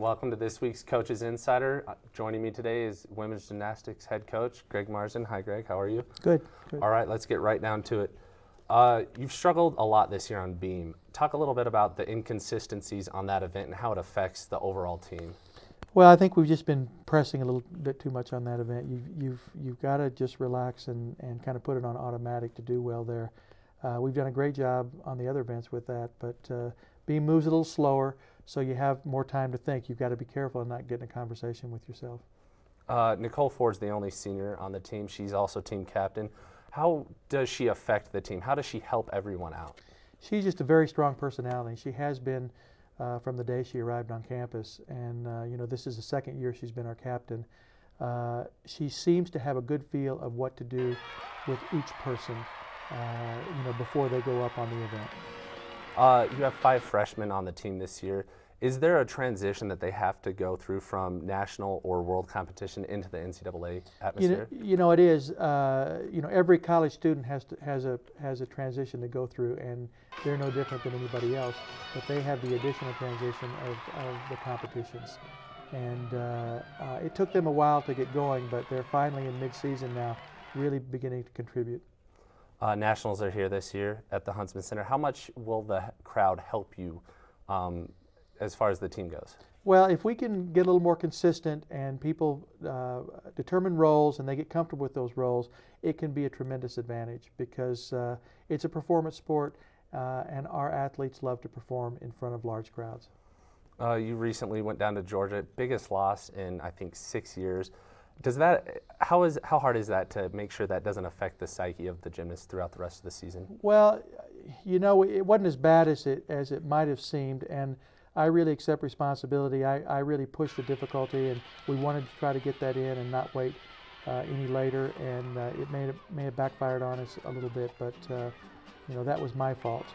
welcome to this week's Coach's Insider. Joining me today is women's gymnastics head coach Greg Marsden. Hi, Greg. How are you? Good. All right, let's get right down to it. You've struggled a lot this year on beam. Talk a little bit about the inconsistencies on that event and how it affects the overall team. Well, I think we've just been pressing a little bit too much on that event. You've got to just relax and kind of put it on automatic to do well there. We've done a great job on the other events with that, but beam moves a little slower, so you have more time to think. You've got to be careful and not get in a conversation with yourself. Nicole Ford's the only senior on the team. She's also team captain. How does she affect the team? How does she help everyone out? She's just a very strong personality. She has been from the day she arrived on campus, and this is the second year she's been our captain. She seems to have a good feel of what to do with each person, before they go up on the event. You have 5 freshmen on the team this year. Is there a transition that they have to go through from national or world competition into the NCAA atmosphere? It is. Every college student has a transition to go through, and they're no different than anybody else. But they have the additional transition of the competitions, and it took them a while to get going, but they're finally in mid-season now, really beginning to contribute. Nationals are here this year at the Huntsman Center. How much will the crowd help you as far as the team goes? Well, if we can get a little more consistent and people determine roles and they get comfortable with those roles, it can be a tremendous advantage because it's a performance sport and our athletes love to perform in front of large crowds. You recently went down to Georgia, biggest loss in I think 6 years. How hard is that to make sure that doesn't affect the psyche of the gymnasts throughout the rest of the season? Well, it wasn't as bad as it might have seemed, and I really accept responsibility. I really pushed the difficulty, and we wanted to try to get that in and not wait any later, and it may have backfired on us a little bit, but that was my fault.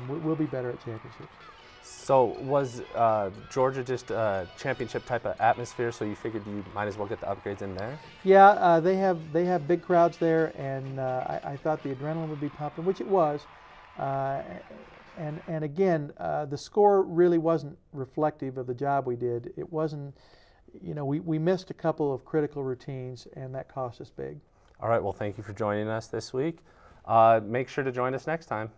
We'll be better at championships. So was Georgia just a championship type of atmosphere, so you figured you might as well get the upgrades in there? Yeah, they have big crowds there, and I thought the adrenaline would be pumping, which it was. And again, the score really wasn't reflective of the job we did. It wasn't, we missed a couple of critical routines, and that cost us big. All right, well, thank you for joining us this week. Make sure to join us next time.